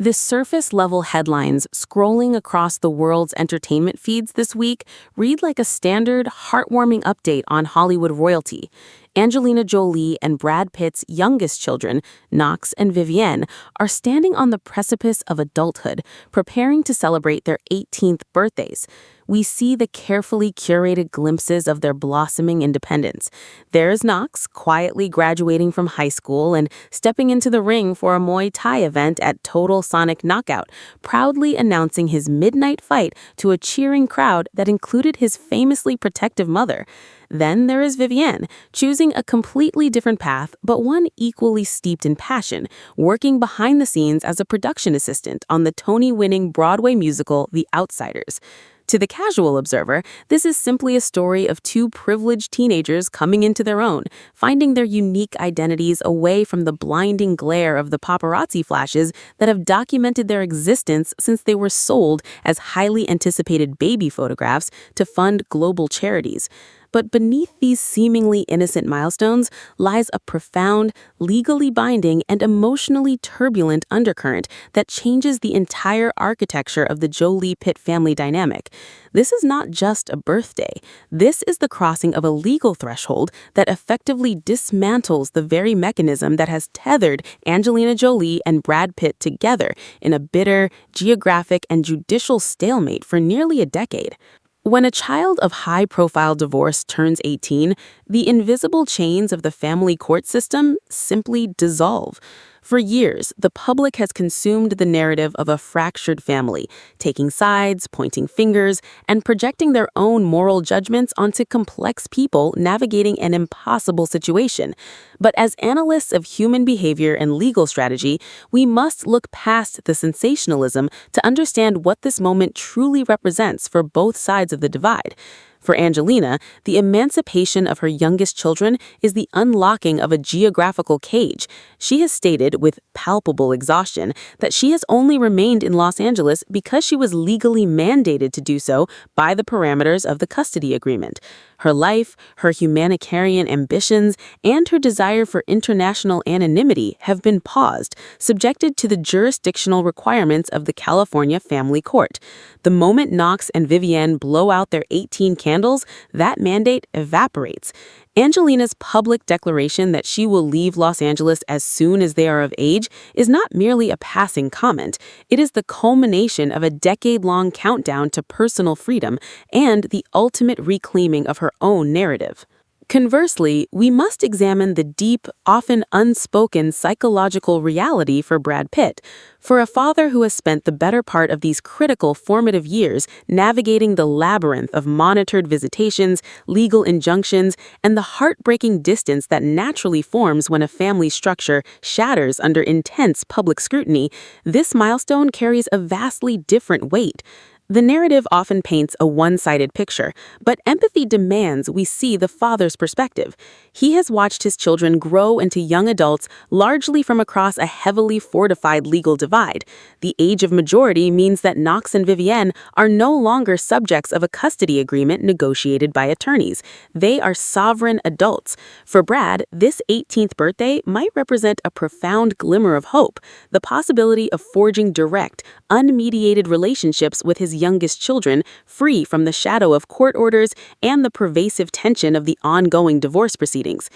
The surface-level headlines scrolling across the world's entertainment feeds this week read like a standard, heartwarming update on Hollywood royalty. Angelina Jolie and Brad Pitt's youngest children, Knox and Vivienne, are standing on the precipice of adulthood, preparing to celebrate their 18th birthdays. We see the carefully curated glimpses of their blossoming independence. There's Knox, quietly graduating from high school and stepping into the ring for a Muay Thai event at Total Sonic Knockout, proudly announcing his midnight fight to a cheering crowd that included his famously protective mother. Then there is Vivienne, choosing a completely different path, but one equally steeped in passion, working behind the scenes as a production assistant on the Tony-winning Broadway musical The Outsiders. To the casual observer, this is simply a story of two privileged teenagers coming into their own, finding their unique identities away from the blinding glare of the paparazzi flashes that have documented their existence since they were sold as highly anticipated baby photographs to fund global charities. But beneath these seemingly innocent milestones lies a profound, legally binding, and emotionally turbulent undercurrent that changes the entire architecture of the Jolie-Pitt family dynamic. This is not just a birthday. This is the crossing of a legal threshold that effectively dismantles the very mechanism that has tethered Angelina Jolie and Brad Pitt together in a bitter, geographic, and judicial stalemate for nearly a decade. When a child of high-profile divorce turns 18, the invisible chains of the family court system simply dissolve. For years, the public has consumed the narrative of a fractured family, taking sides, pointing fingers, and projecting their own moral judgments onto complex people navigating an impossible situation. But as analysts of human behavior and legal strategy, we must look past the sensationalism to understand what this moment truly represents for both sides of the divide. For Angelina, the emancipation of her youngest children is the unlocking of a geographical cage. She has stated, with palpable exhaustion, that she has only remained in Los Angeles because she was legally mandated to do so by the parameters of the custody agreement. Her life, her humanitarian ambitions, and her desire for international anonymity have been paused, subjected to the jurisdictional requirements of the California Family Court. The moment Knox and Vivienne blow out their 18 candles, that mandate evaporates. Angelina's public declaration that she will leave Los Angeles as soon as they are of age is not merely a passing comment. It is the culmination of a decade-long countdown to personal freedom and the ultimate reclaiming of her own narrative. Conversely, we must examine the deep, often unspoken psychological reality for Brad Pitt. For a father who has spent the better part of these critical formative years navigating the labyrinth of monitored visitations, legal injunctions, and the heartbreaking distance that naturally forms when a family structure shatters under intense public scrutiny, this milestone carries a vastly different weight. The narrative often paints a one-sided picture, but empathy demands we see the father's perspective. He has watched his children grow into young adults largely from across a heavily fortified legal divide. The age of majority means that Knox and Vivienne are no longer subjects of a custody agreement negotiated by attorneys. They are sovereign adults. For Brad, this 18th birthday might represent a profound glimmer of hope, the possibility of forging direct, unmediated relationships with his youngest children, free from the shadow of court orders and the pervasive tension of the ongoing divorce proceedings.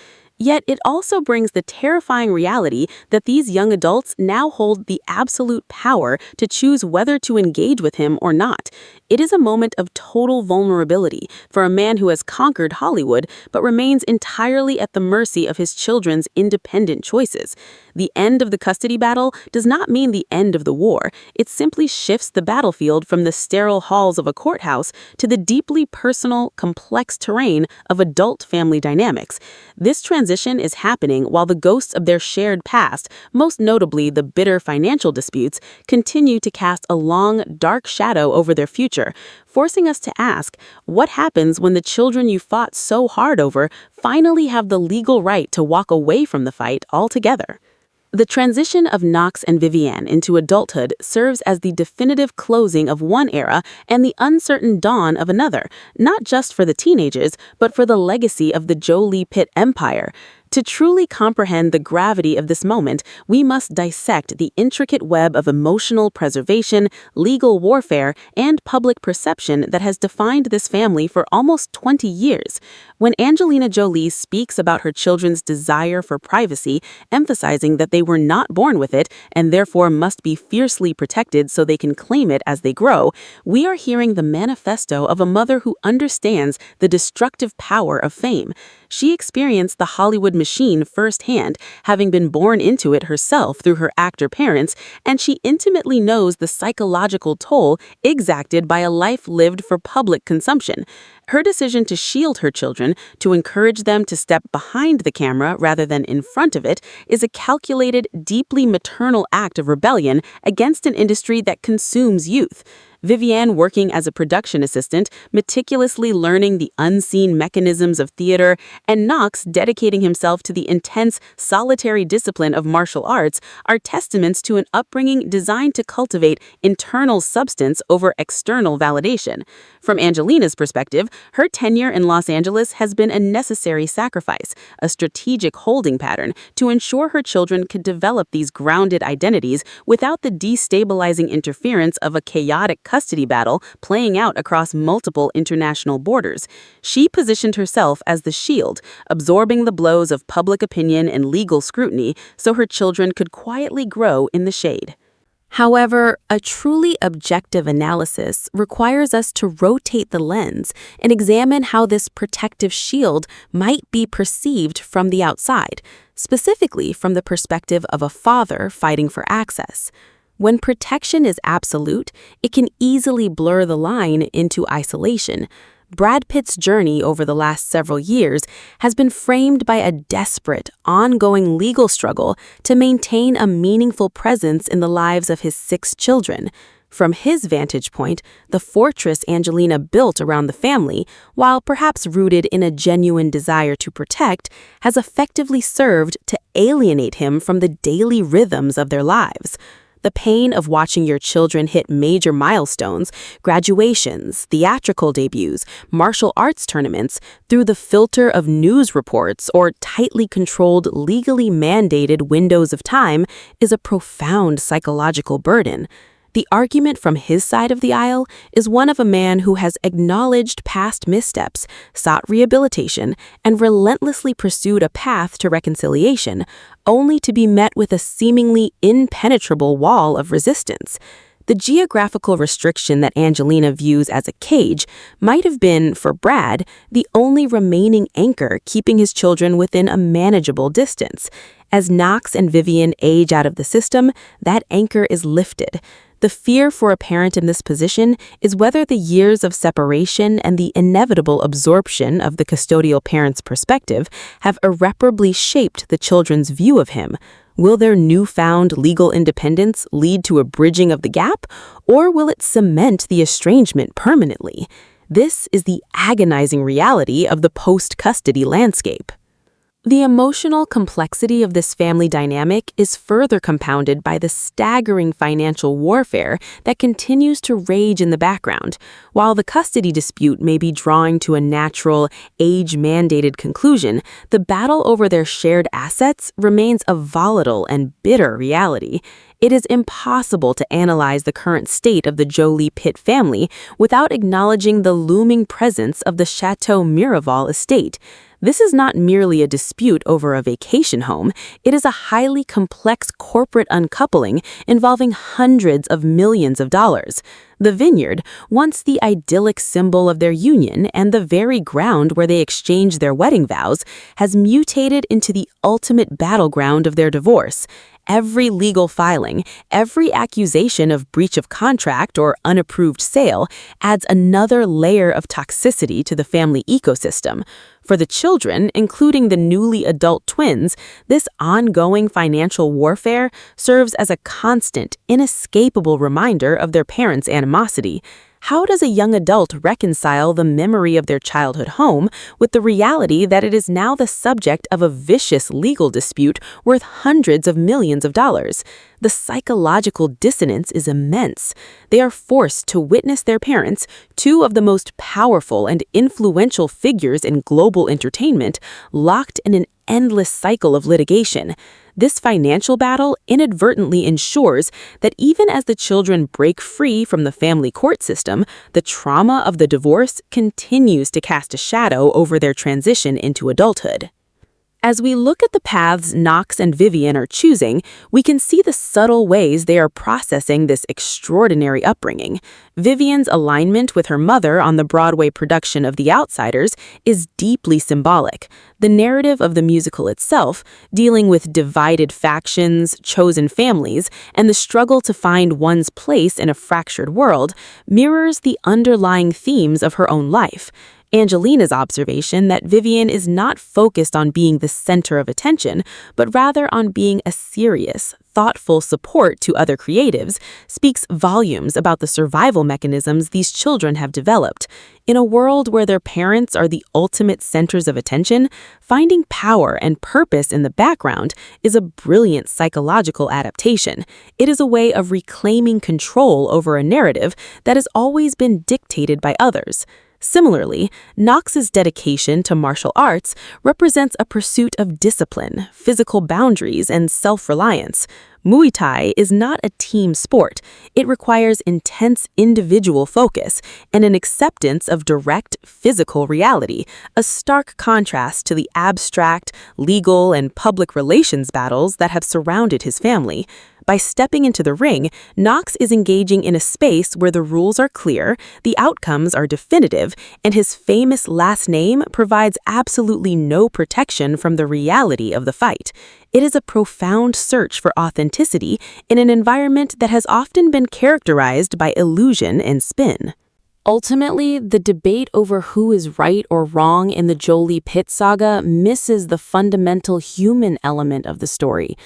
Yet it also brings the terrifying reality that these young adults now hold the absolute power to choose whether to engage with him or not. It is a moment of total vulnerability for a man who has conquered Hollywood but remains entirely at the mercy of his children's independent choices. The end of the custody battle does not mean the end of the war. It simply shifts the battlefield from the sterile halls of a courthouse to the deeply personal, complex terrain of adult family dynamics. This transition is happening while the ghosts of their shared past, most notably the bitter financial disputes, continue to cast a long, dark shadow over their future, forcing us to ask, what happens when the children you fought so hard over finally have the legal right to walk away from the fight altogether? The transition of Knox and Vivienne into adulthood serves as the definitive closing of one era and the uncertain dawn of another, not just for the teenagers, but for the legacy of the Jolie-Pitt empire. To truly comprehend the gravity of this moment, we must dissect the intricate web of emotional preservation, legal warfare, and public perception that has defined this family for almost 20 years. When Angelina Jolie speaks about her children's desire for privacy, emphasizing that they were not born with it and therefore must be fiercely protected so they can claim it as they grow, we are hearing the manifesto of a mother who understands the destructive power of fame. She experienced the Hollywood machine firsthand, having been born into it herself through her actor parents, and she intimately knows the psychological toll exacted by a life lived for public consumption. Her decision to shield her children, to encourage them to step behind the camera rather than in front of it, is a calculated, deeply maternal act of rebellion against an industry that consumes youth. Vivienne, working as a production assistant, meticulously learning the unseen mechanisms of theater, and Knox dedicating himself to the intense, solitary discipline of martial arts are testaments to an upbringing designed to cultivate internal substance over external validation. From Angelina's perspective, her tenure in Los Angeles has been a necessary sacrifice, a strategic holding pattern to ensure her children could develop these grounded identities without the destabilizing interference of a chaotic custody battle playing out across multiple international borders. She positioned herself as the shield, absorbing the blows of public opinion and legal scrutiny so her children could quietly grow in the shade. However, a truly objective analysis requires us to rotate the lens and examine how this protective shield might be perceived from the outside, specifically from the perspective of a father fighting for access. When protection is absolute, it can easily blur the line into isolation. Brad Pitt's journey over the last several years has been framed by a desperate, ongoing legal struggle to maintain a meaningful presence in the lives of his 6 children. From his vantage point, the fortress Angelina built around the family, while perhaps rooted in a genuine desire to protect, has effectively served to alienate him from the daily rhythms of their lives. The pain of watching your children hit major milestones, graduations, theatrical debuts, martial arts tournaments, through the filter of news reports or tightly controlled, legally mandated windows of time is a profound psychological burden. The argument from his side of the aisle is one of a man who has acknowledged past missteps, sought rehabilitation, and relentlessly pursued a path to reconciliation, only to be met with a seemingly impenetrable wall of resistance. The geographical restriction that Angelina views as a cage might have been, for Brad, the only remaining anchor keeping his children within a manageable distance. As Knox and Vivienne age out of the system, that anchor is lifted. The fear for a parent in this position is whether the years of separation and the inevitable absorption of the custodial parent's perspective have irreparably shaped the children's view of him. Will their newfound legal independence lead to a bridging of the gap, or will it cement the estrangement permanently? This is the agonizing reality of the post-custody landscape. The emotional complexity of this family dynamic is further compounded by the staggering financial warfare that continues to rage in the background. While the custody dispute may be drawing to a natural, age-mandated conclusion, the battle over their shared assets remains a volatile and bitter reality. It is impossible to analyze the current state of the Jolie-Pitt family without acknowledging the looming presence of the Chateau Miraval estate. This is not merely a dispute over a vacation home, it is a highly complex corporate uncoupling involving hundreds of millions of dollars. The vineyard, once the idyllic symbol of their union and the very ground where they exchanged their wedding vows, has mutated into the ultimate battleground of their divorce. Every legal filing, every accusation of breach of contract or unapproved sale adds another layer of toxicity to the family ecosystem. For the children, including the newly adult twins, this ongoing financial warfare serves as a constant, inescapable reminder of their parents' animosity. How does a young adult reconcile the memory of their childhood home with the reality that it is now the subject of a vicious legal dispute worth hundreds of millions of dollars? The psychological dissonance is immense. They are forced to witness their parents, 2 of the most powerful and influential figures in global entertainment, locked in an endless cycle of litigation. This financial battle inadvertently ensures that even as the children break free from the family court system, the trauma of the divorce continues to cast a shadow over their transition into adulthood. As we look at the paths Knox and Vivian are choosing, we can see the subtle ways they are processing this extraordinary upbringing. Vivian's alignment with her mother on the Broadway production of The Outsiders is deeply symbolic. The narrative of the musical itself, dealing with divided factions, chosen families, and the struggle to find one's place in a fractured world, mirrors the underlying themes of her own life. Angelina's observation that Vivian is not focused on being the center of attention, but rather on being a serious, thoughtful support to other creatives, speaks volumes about the survival mechanisms these children have developed. In a world where their parents are the ultimate centers of attention, finding power and purpose in the background is a brilliant psychological adaptation. It is a way of reclaiming control over a narrative that has always been dictated by others. Similarly, Knox's dedication to martial arts represents a pursuit of discipline, physical boundaries, and self-reliance. Muay Thai is not a team sport. It requires intense individual focus and an acceptance of direct physical reality, a stark contrast to the abstract, legal, and public relations battles that have surrounded his family. By stepping into the ring, Knox is engaging in a space where the rules are clear, the outcomes are definitive, and his famous last name provides absolutely no protection from the reality of the fight. It is a profound search for authenticity in an environment that has often been characterized by illusion and spin. Ultimately, the debate over who is right or wrong in the Jolie-Pitt saga misses the fundamental human element of the story.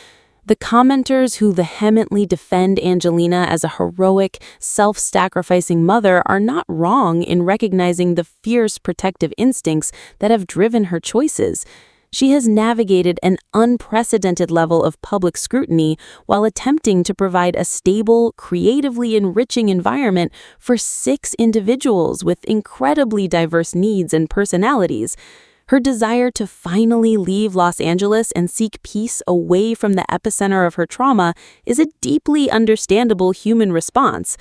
The commenters who vehemently defend Angelina as a heroic, self-sacrificing mother are not wrong in recognizing the fierce protective instincts that have driven her choices. She has navigated an unprecedented level of public scrutiny while attempting to provide a stable, creatively enriching environment for 6 individuals with incredibly diverse needs and personalities. Her desire to finally leave Los Angeles and seek peace away from the epicenter of her trauma is a deeply understandable human response.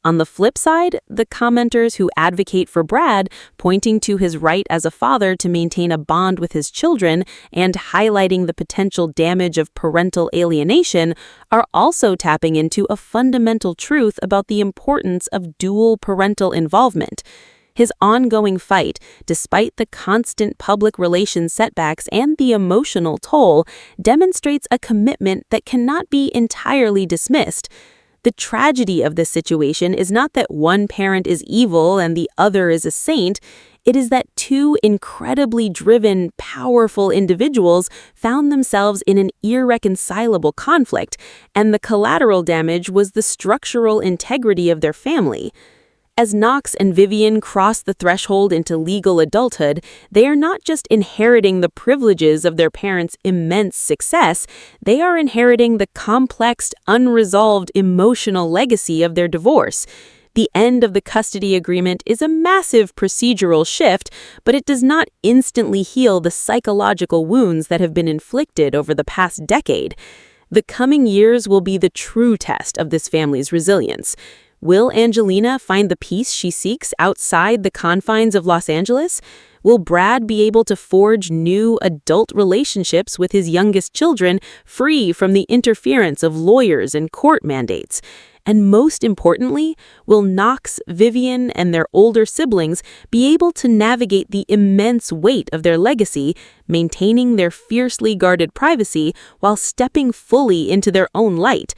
On the flip side, the commenters who advocate for Brad, pointing to his right as a father to maintain a bond with his children and highlighting the potential damage of parental alienation, are also tapping into a fundamental truth about the importance of dual parental involvement. His ongoing fight, despite the constant public relations setbacks and the emotional toll, demonstrates a commitment that cannot be entirely dismissed. The tragedy of this situation is not that one parent is evil and the other is a saint. It is that 2 incredibly driven, powerful individuals found themselves in an irreconcilable conflict, and the collateral damage was the structural integrity of their family. As Knox and Vivian cross the threshold into legal adulthood, they are not just inheriting the privileges of their parents' immense success, they are inheriting the complex, unresolved emotional legacy of their divorce. The end of the custody agreement is a massive procedural shift, but it does not instantly heal the psychological wounds that have been inflicted over the past decade. The coming years will be the true test of this family's resilience. Will Angelina find the peace she seeks outside the confines of Los Angeles? Will Brad be able to forge new adult relationships with his youngest children, free from the interference of lawyers and court mandates? And most importantly, will Knox, Vivian, and their older siblings be able to navigate the immense weight of their legacy, maintaining their fiercely guarded privacy while stepping fully into their own light?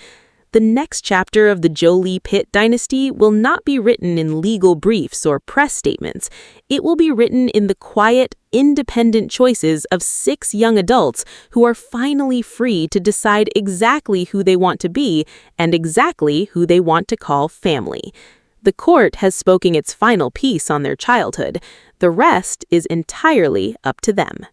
The next chapter of the Jolie-Pitt dynasty will not be written in legal briefs or press statements. It will be written in the quiet, independent choices of 6 young adults who are finally free to decide exactly who they want to be and exactly who they want to call family. The court has spoken its final piece on their childhood. The rest is entirely up to them.